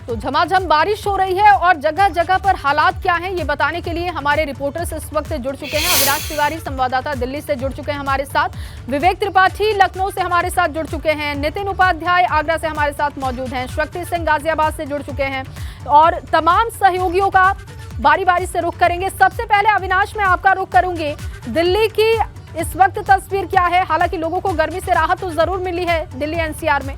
तो झमाझम बारिश हो रही है और जगह जगह पर हालात क्या हैं ये बताने के लिए हमारे रिपोर्टर्स इस वक्त जुड़ चुके हैं। अविनाश तिवारी संवाददाता दिल्ली से जुड़ चुके हैं हमारे साथ, विवेक त्रिपाठी लखनऊ से हमारे साथ जुड़ चुके हैं, नितिन उपाध्याय आगरा से हमारे साथ मौजूद हैं, शक्ति सिंह गाजियाबाद से जुड़ चुके हैं और तमाम सहयोगियों का बारी बारी से रुख करेंगे। सबसे पहले अविनाश मैं आपका रुख करूंगी, दिल्ली की इस वक्त तस्वीर क्या है? हालांकि लोगों को गर्मी से राहत तो जरूर मिली है दिल्ली एनसीआर में।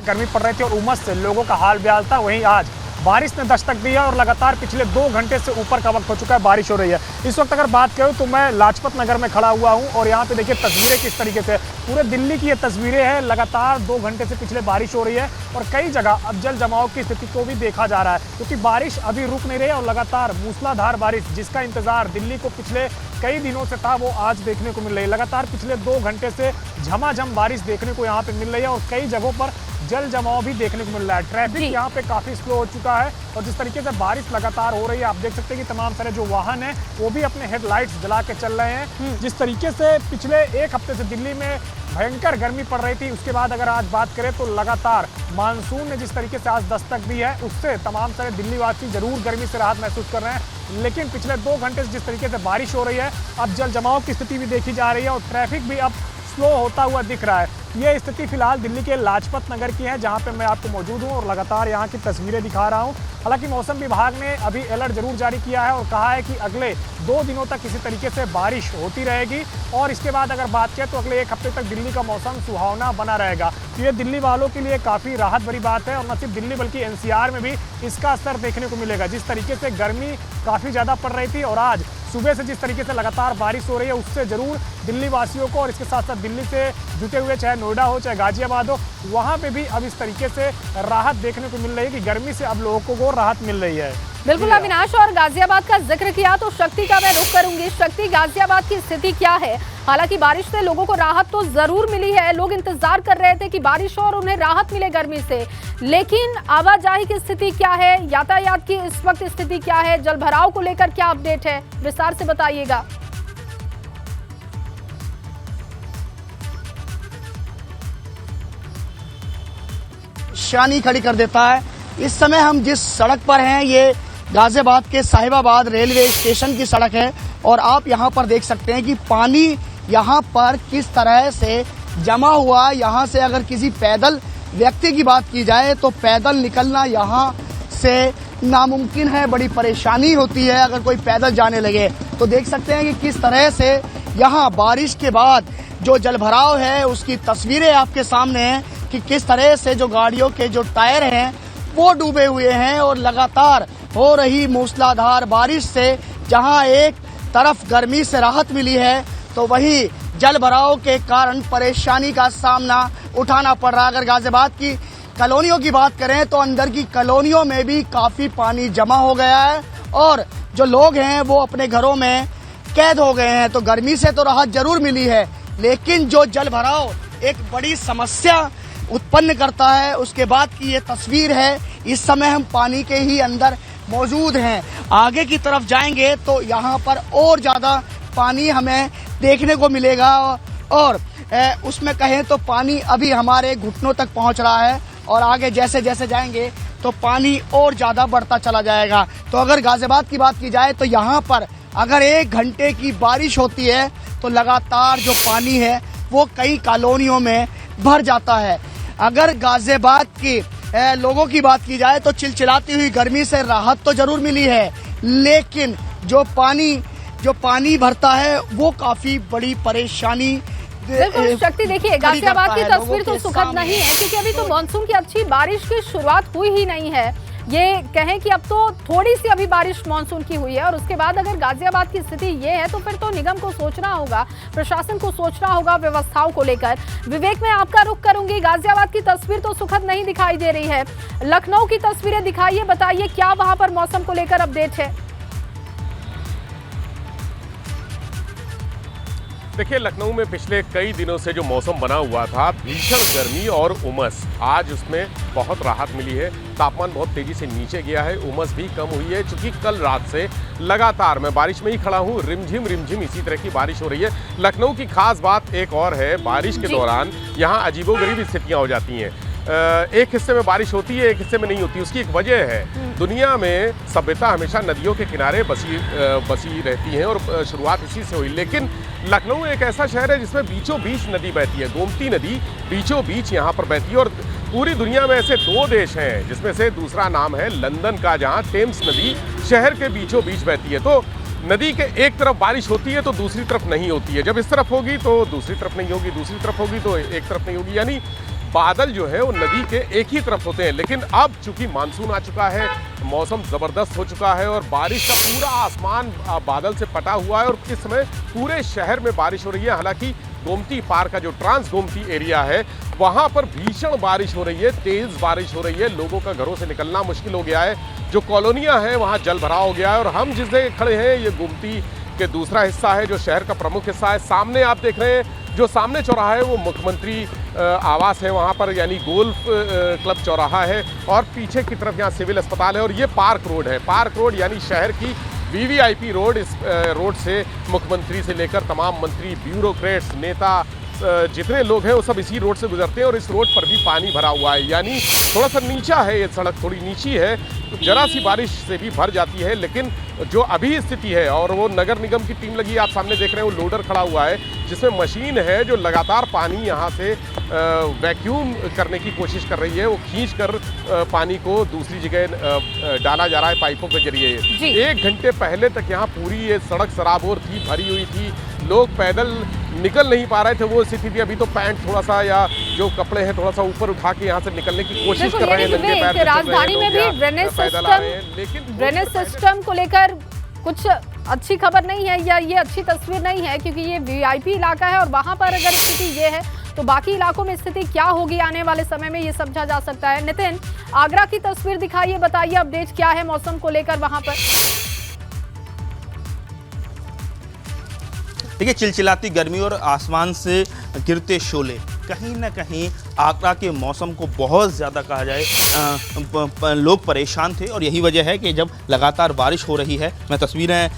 गर्मी पड़ रही थी और उमस से लोगों का हाल बेहाल था। वहीं आज बारिश ने दस्तक दी है और लगातार पिछले 2 घंटे से ऊपर का वक्त हो चुका है, बारिश हो रही है। इस वक्त अगर बात करूं तो मैं लाजपत नगर में खड़ा हुआ हूं और यहाँ पे देखिए तस्वीरें किस तरीके से, पूरे दिल्ली की ये तस्वीरें हैं। लगातार 2 घंटे से पिछले बारिश हो रही है और कई जगह अब जल जमाव की स्थिति को भी देखा जा रहा है, क्योंकि बारिश अभी रुक नहीं रही है और लगातार मूसलाधार बारिश जिसका इंतजार दिल्ली को पिछले कई दिनों से था वो आज देखने को मिल रही है। लगातार पिछले 2 घंटे से झमाझम बारिश देखने को यहाँ पे मिल रही है और कई जगहों पर जल जमाव भी देखने को मिल रहा है। ट्रैफिक यहाँ पे काफी स्लो हो चुका है और जिस तरीके से बारिश लगातार हो रही है आप देख सकते हैं कि तमाम सारे जो वाहन हैं वो भी अपने हेडलाइट्स जला के चल रहे हैं। जिस तरीके से पिछले 1 हफ्ते से दिल्ली में भयंकर गर्मी पड़ रही थी, उसके बाद अगर आज बात करें तो लगातार मानसून ने जिस तरीके से आज दस्तक दी है उससे तमाम सारे दिल्ली वासी जरूर गर्मी से राहत महसूस कर रहे हैं। लेकिन पिछले 2 घंटे से जिस तरीके से बारिश हो रही है अब जल जमाव की स्थिति भी देखी जा रही है और ट्रैफिक भी अब स्लो होता हुआ दिख रहा है। ये स्थिति फिलहाल दिल्ली के लाजपत नगर की है जहां पे मैं आपको मौजूद हूं और लगातार यहां की तस्वीरें दिखा रहा हूं। हालांकि मौसम विभाग ने अभी अलर्ट जरूर जारी किया है और कहा है कि अगले 2 दिनों तक इसी तरीके से बारिश होती रहेगी और इसके बाद अगर बात करें तो अगले 1 हफ्ते तक दिल्ली का मौसम सुहावना बना रहेगा। तो ये दिल्ली वालों के लिए काफ़ी राहत भरी बात है और न सिर्फ दिल्ली बल्कि एनसीआर में भी इसका असर देखने को मिलेगा। जिस तरीके से गर्मी काफ़ी ज़्यादा पड़ रही थी और आज सुबह से जिस तरीके से लगातार बारिश हो रही है उससे जरूर दिल्ली वासियों को और इसके साथ साथ दिल्ली से जुटे हुए चाहे नोएडा हो चाहे गाजियाबाद हो वहां पे भी अब इस तरीके से राहत देखने को मिल रही है कि गर्मी से अब लोगों को राहत मिल रही है। बिल्कुल अविनाश, और गाजियाबाद का जिक्र किया तो शक्ति का मैं रुख करूंगी। शक्ति, गाजियाबाद की स्थिति क्या है? हालांकि बारिश से लोगों को राहत तो जरूर मिली है, लोग इंतजार कर रहे थे कि बारिश हो और उन्हें राहत मिले गर्मी से, लेकिन आवाजाही की स्थिति क्या है, यातायात की इस वक्त स्थिति क्या है, जल भराव को लेकर क्या अपडेट है, विस्तार से बताइएगा। शानी खड़ी कर देता है। इस समय हम जिस सड़क पर हैं ये गाजियाबाद के साहिबाबाद रेलवे स्टेशन की सड़क है और आप यहाँ पर देख सकते हैं कि पानी यहाँ पर किस तरह से जमा हुआ। यहाँ से अगर किसी पैदल व्यक्ति की बात की जाए तो पैदल निकलना यहाँ से नामुमकिन है, बड़ी परेशानी होती है अगर कोई पैदल जाने लगे। तो देख सकते हैं कि किस तरह से यहाँ बारिश के बाद जो जलभराव है उसकी तस्वीरें आपके सामने हैं कि किस तरह से जो गाड़ियों के जो टायर हैं वो डूबे हुए हैं और लगातार हो रही मूसलाधार बारिश से जहां एक तरफ गर्मी से राहत मिली है तो वहीं जल भराव के कारण परेशानी का सामना उठाना पड़ रहा है। अगर गाजियाबाद की कॉलोनियों की बात करें तो अंदर की कॉलोनियों में भी काफी पानी जमा हो गया है और जो लोग हैं वो अपने घरों में कैद हो गए हैं। तो गर्मी से तो राहत जरूर मिली है, लेकिन जो जल भराव एक बड़ी समस्या उत्पन्न करता है उसके बाद की ये तस्वीर है। इस समय हम पानी के ही अंदर मौजूद हैं, आगे की तरफ जाएंगे तो यहाँ पर और ज़्यादा पानी हमें देखने को मिलेगा और उसमें कहें तो पानी अभी हमारे घुटनों तक पहुँच रहा है और आगे जैसे जैसे जाएंगे तो पानी और ज़्यादा बढ़ता चला जाएगा। तो अगर गाजियाबाद की बात की जाए तो यहाँ पर अगर 1 घंटे की बारिश होती है तो लगातार जो पानी है वो कई कॉलोनियों में भर जाता है। अगर गाजियाबाद की लोगों की बात की जाए तो चिलचिलाती हुई गर्मी से राहत तो जरूर मिली है, लेकिन जो पानी भरता है वो काफी बड़ी परेशानी। बिल्कुल शक्ति, देखिए गाजियाबाद की तस्वीर तो सुखद नहीं है क्योंकि अभी तो मानसून की अच्छी बारिश की शुरुआत हुई ही नहीं है। ये कहें कि अब तो थोड़ी सी अभी बारिश मानसून की हुई है और उसके बाद अगर गाजियाबाद की स्थिति ये है तो फिर तो निगम को सोचना होगा, प्रशासन को सोचना होगा व्यवस्थाओं को लेकर। विवेक, मैं आपका रुख करूंगी। गाजियाबाद की तस्वीर तो सुखद नहीं दिखाई दे रही है, लखनऊ की तस्वीरें दिखाइए, बताइए क्या वहां पर मौसम को लेकर अपडेट है। देखिए, लखनऊ में पिछले कई दिनों से जो मौसम बना हुआ था, भीषण गर्मी और उमस, आज उसमें बहुत राहत मिली है। तापमान बहुत तेजी से नीचे गया है, उमस भी कम हुई है, क्योंकि कल रात से लगातार मैं बारिश में ही खड़ा हूँ, रिमझिम इसी तरह की बारिश हो रही है। लखनऊ की खास बात एक और है, बारिश के दौरान यहाँ अजीबोगरीब स्थितियाँ हो जाती हैं। एक हिस्से में बारिश होती है, एक हिस्से में नहीं होती। उसकी एक वजह है, दुनिया में सभ्यता हमेशा नदियों के किनारे बसी रहती है और शुरुआत इसी से हुई। लेकिन लखनऊ एक ऐसा शहर है जिसमें बीचों बीच नदी बहती है, गोमती नदी बीचों बीच यहाँ पर बहती है। और पूरी दुनिया में ऐसे 2 देश हैं जिसमें से दूसरा नाम है लंदन का, जहाँ टेम्स नदी शहर के बीचों बीच बहती है। तो नदी के एक तरफ बारिश होती है तो दूसरी तरफ नहीं होती है, जब इस तरफ होगी तो दूसरी तरफ नहीं होगी, दूसरी तरफ होगी तो एक तरफ नहीं होगी, यानी बादल जो है वो नदी के एक ही तरफ होते हैं। लेकिन अब चूंकि मानसून आ चुका है, मौसम ज़बरदस्त हो चुका है और बारिश का पूरा आसमान बादल से पटा हुआ है और इस समय पूरे शहर में बारिश हो रही है। हालांकि गोमती पार का जो ट्रांस गोमती एरिया है, वहाँ पर भीषण बारिश हो रही है, तेज़ बारिश हो रही है, लोगों का घरों से निकलना मुश्किल हो गया है। जो कॉलोनियाँ हैं वहाँ जल भराव हो गया है। और हम जिस जगह खड़े हैं, ये गोमती के दूसरा हिस्सा है जो शहर का प्रमुख हिस्सा है। सामने आप देख रहे हैं, जो सामने चौराहा है वो मुख्यमंत्री आवास है, वहाँ पर यानी गोल्फ क्लब चौराहा है। और पीछे की तरफ यहाँ सिविल अस्पताल है और ये पार्क रोड है। पार्क रोड यानी शहर की वीवीआईपी रोड। इस रोड से मुख्यमंत्री से लेकर तमाम मंत्री, ब्यूरोक्रेट्स, नेता, जितने लोग हैं वो सब इसी रोड से गुजरते हैं। और इस रोड पर भी पानी भरा हुआ है, यानी थोड़ा सा नीचा है, ये सड़क थोड़ी नीची है, जरा सी बारिश से भी भर जाती है। लेकिन जो अभी स्थिति है, और वो नगर निगम की टीम लगी, आप सामने देख रहे हैं, वो लोडर खड़ा हुआ है जिसमें मशीन है जो लगातार पानी यहाँ से वैक्यूम करने की कोशिश कर रही है। वो खींच कर पानी को दूसरी जगह डाला जा रहा है पाइपों के जरिए। 1 घंटे पहले तक यहाँ पूरी ये सड़क सराबोर थी, भरी हुई थी, लोग पैदल निकल नहीं पा रहे थे, वो स्थिति थी। अभी तो पैंट थोड़ा सा या जो कपड़े हैं थोड़ा सा ऊपर उठा के यहाँ से निकलने की कोशिश कर रहे हैं। राजधानी में भी ड्रेनेज सिस्टम को लेकर कुछ अच्छी खबर नहीं है या ये अच्छी तस्वीर नहीं है, क्योंकि ये वीआईपी इलाका है और वहां पर अगर स्थिति ये है तो बाकी इलाकों में स्थिति क्या होगी आने वाले समय में, ये समझा जा सकता है। नितिन, आगरा की तस्वीर दिखाइए, बताइए अपडेट क्या है मौसम को लेकर वहां पर। देखिए, चिलचिलाती गर्मी और आसमान से गिरते शोले कहीं ना कहीं आगरा के मौसम को बहुत ज़्यादा कहा जाए लोग परेशान थे। और यही वजह है कि जब लगातार बारिश हो रही है, मैं तस्वीरें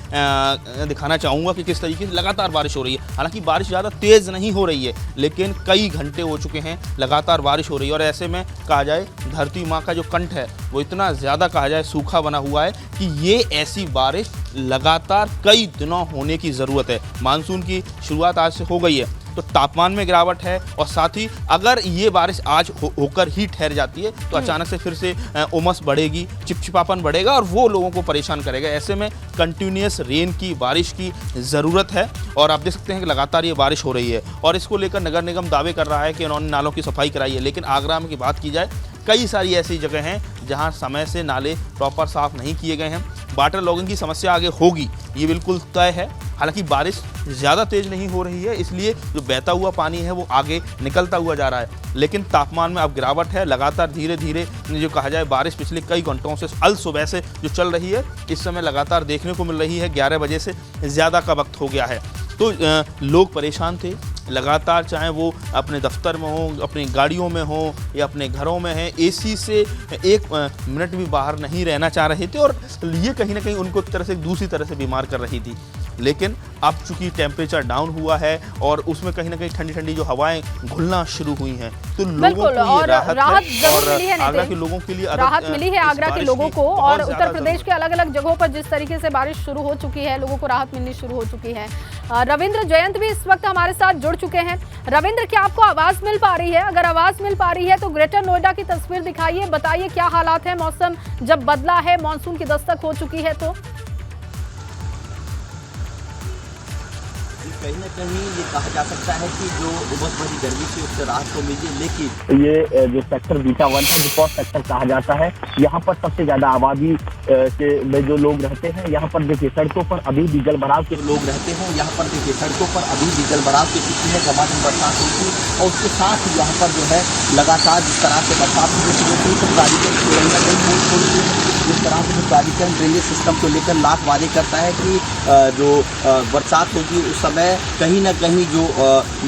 दिखाना चाहूँगा कि किस तरीके से लगातार बारिश हो रही है। हालांकि बारिश ज़्यादा तेज़ नहीं हो रही है, लेकिन कई घंटे हो चुके हैं लगातार बारिश हो रही है। और ऐसे में कहा जाए धरती माँ का जो कंठ है वो इतना ज़्यादा कहा जाए सूखा बना हुआ है कि ये ऐसी बारिश लगातार कई दिनों होने की ज़रूरत है। मानसून की शुरुआत आज से हो गई है तो तापमान में गिरावट है, और साथ ही अगर ये बारिश आज होकर ही ठहर जाती है तो अचानक से फिर से उमस बढ़ेगी, चिपचिपापन बढ़ेगा और वो लोगों को परेशान करेगा। ऐसे में कंटिन्यूस रेन की, बारिश की ज़रूरत है। और आप देख सकते हैं कि लगातार ये बारिश हो रही है और इसको लेकर नगर निगम दावे कर रहा है कि उन्होंने नालों की सफाई कराई है। लेकिन आगरा में की बात की जाए, कई सारी ऐसी जगह हैं जहां समय से नाले प्रॉपर साफ़ नहीं किए गए हैं। वाटर लॉगिंग की समस्या आगे होगी, ये बिल्कुल तय है। हालांकि बारिश ज़्यादा तेज़ नहीं हो रही है, इसलिए जो बहता हुआ पानी है वो आगे निकलता हुआ जा रहा है। लेकिन तापमान में अब गिरावट है। लगातार धीरे धीरे जो कहा जाए बारिश पिछले कई घंटों से अल सुबह से जो चल रही है, इस समय लगातार देखने को मिल रही है। 11 बजे से ज़्यादा का वक्त हो गया है तो लोग परेशान थे लगातार, चाहे वो अपने दफ्तर में हो, अपनी गाड़ियों में हो या अपने घरों में हैं, एसी से 1 मिनट भी बाहर नहीं रहना चाह रहे थे। और ये कहीं ना कहीं उनको एक तरह से दूसरी तरह से बीमार कर रही थी। लेकिन अब चूंकि टेम्परेचर डाउन हुआ है और उसमें कहीं ना कहीं ठंडी ठंडी जो हवाएं घुलना शुरू हुई हैं तो लोगों को ये राहत जरूर मिली है। आगरा के लोगों के लिए राहत मिली है आगरा के लोगों को, और उत्तर प्रदेश के अलग अलग जगहों पर जिस तरीके से बारिश शुरू हो चुकी है, लोगों को राहत मिलनी शुरू हो चुकी है। रविंद्र जयंत भी इस वक्त हमारे साथ जुड़ चुके हैं। रविंद्र, क्या आपको आवाज मिल पा रही है? अगर आवाज मिल पा रही है तो ग्रेटर नोएडा की तस्वीर दिखाइए, बताइए क्या हालात है। मौसम जब बदला है, मानसून की दस्तक हो चुकी है तो कहीं ना कहीं ये कहा जा सकता है कि जो उमस भरी गर्मी थी उससे राहत तो मिली, लेकिन ये जो सेक्टर बीटा 1 है, रिपोर्ट सेक्टर कहा जाता है, यहाँ पर सबसे ज्यादा आबादी में जो लोग रहते हैं। यहाँ पर देखिए सड़कों पर अभी भी जल भराव के लोग रहते हैं। यहाँ पर देखिए सड़कों पर अभी भी जल भराव की स्थिति है। झमाझम बरसात हुई थी और उसके साथ ही यहाँ पर जो है लगातार जिस तरह से बरसात शुरू हुई तो गाड़ी जिस तरह से जो प्राधिकरण ड्रेनेज सिस्टम को लेकर लाख वादे करता है कि जो बरसात होगी उस समय कहीं ना कहीं जो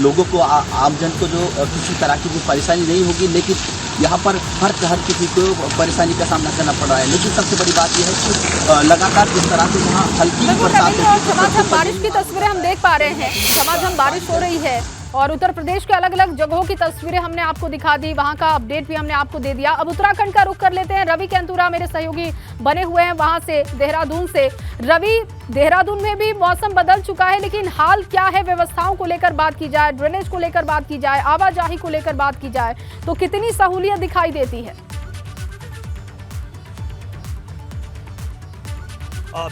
लोगों को आमजन को जो किसी तरह की जो परेशानी नहीं होगी, लेकिन यहाँ पर हर किसी को परेशानी का सामना करना पड़ रहा है। लेकिन सबसे बड़ी बात यह है कि लगातार जिस तरह से यहाँ हल्की बरसात झमाझम बारिश की तस्वीरें हम देख पा रहे हैं, झमाझम बारिश हो रही है और उत्तर प्रदेश के अलग अलग जगहों की तस्वीरें हमने आपको दिखा दी, वहां का अपडेट भी हमने आपको दे दिया। अब उत्तराखंड का रुख कर लेते हैं। रवि केंतुरा मेरे सहयोगी बने हुए हैं वहां से, देहरादून से। रवि, देहरादून में भी मौसम बदल चुका है, लेकिन हाल क्या है? व्यवस्थाओं को लेकर बात की जाए, ड्रेनेज को लेकर बात की जाए, आवाजाही को लेकर बात की जाए तो कितनी सहूलियत दिखाई देती है?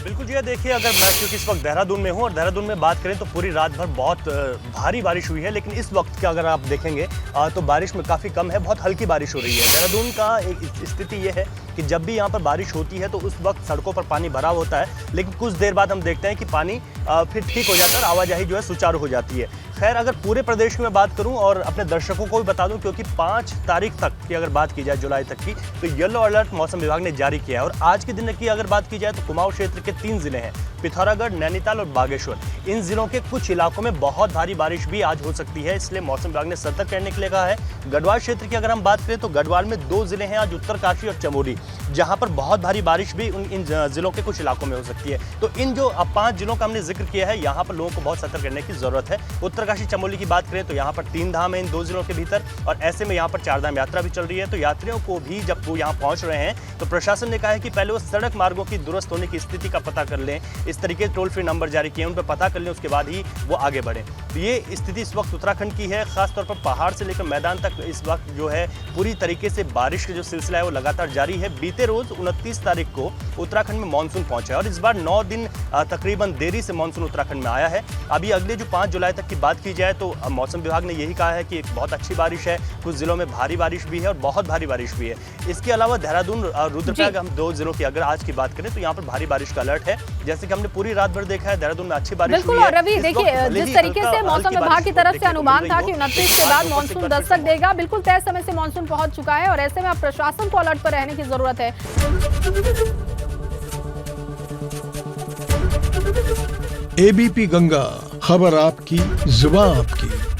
बिल्कुल जी, देखिए अगर मैं क्योंकि इस वक्त देहरादून में हूँ और देहरादून में बात करें तो पूरी रात भर बहुत भारी बारिश हुई है, लेकिन इस वक्त का अगर आप देखेंगे तो बारिश में काफ़ी कम है, बहुत हल्की बारिश हो रही है। देहरादून का एक स्थिति ये है कि जब भी यहाँ पर बारिश होती है तो उस वक्त सड़कों पर पानी भरा होता है, लेकिन कुछ देर बाद हम देखते हैं कि पानी फिर ठीक हो जाता है और आवाजाही जो है सुचारू हो जाती है। खैर, अगर पूरे प्रदेश की मैं बात करूं और अपने दर्शकों को भी बता दूं, क्योंकि 5 तारीख तक की अगर बात की जाए, जुलाई तक की, तो येलो अलर्ट मौसम विभाग ने जारी किया है। और आज के दिन की अगर बात की जाए तो कुमाऊं क्षेत्र के 3 जिले हैं, पिथौरागढ़, नैनीताल और बागेश्वर। इन जिलों के कुछ इलाकों में बहुत भारी बारिश भी आज हो सकती है, इसलिए मौसम विभाग ने सतर्क रहने के लिए कहा है। गढ़वाल क्षेत्र की अगर हम बात करें तो गढ़वाल में 2 जिले हैं आज, उत्तरकाशी और चमोली, जहां पर बहुत भारी बारिश भी इन जिलों के कुछ इलाकों में हो सकती है। तो इन जो 5 जिलों का हमने जिक्र किया है, यहाँ पर लोगों को बहुत सतर्क रहने की जरूरत है। उत्तरकाशी, चमोली की बात करें तो यहाँ पर 3 धाम है इन 2 जिलों के भीतर, और ऐसे में यहाँ पर 4 धाम यात्रा भी चल रही है। तो यात्रियों को भी जब वो यहाँ पहुँच रहे हैं तो प्रशासन ने कहा है कि पहले वो सड़क मार्गों की दुरुस्त होने की स्थिति का पता कर लें। इस तरीके टोल फ्री नंबर जारी किए, उन पर पता कर लें, उसके बाद ही वो आगे बढ़ें। तो ये स्थिति इस वक्त उत्तराखंड की है, खासतौर पर पहाड़ से लेकर मैदान तक इस वक्त जो है पूरी तरीके से बारिश का जो सिलसिला है वो लगातार जारी है। बीते रोज 29 तारीख को उत्तराखंड में मानसून पहुंचा है और इस बार 9 दिन तकरीबन देरी से मानसून उत्तराखंड में आया है। अभी अगले जो 5 जुलाई तक की बात की जाए तो मौसम विभाग ने यही कहा है कि एक बहुत अच्छी बारिश है, कुछ जिलों में भारी बारिश भी है और बहुत भारी बारिश भी है। इसके अलावा देहरादून, रुद्रप्रयाग, हम 2 जिलों की अगर आज की बात करें तो यहाँ पर भारी बारिश का अलर्ट है। जैसे कि हमने पूरी रात भर देखा है, देहरादून में अच्छी बारिश हुई है। बिल्कुल, रवि देखिए जिस तरीके से मौसम विभाग की तरफ से अनुमान था कि 29 के बाद मानसून दस्तक देगा, बिल्कुल तय समय से मानसून पहुंच चुका है और ऐसे में अब प्रशासन को अलर्ट पर रहने की जरूरत है। एबीपी गंगा, खबर आपकी, जुबान आपकी।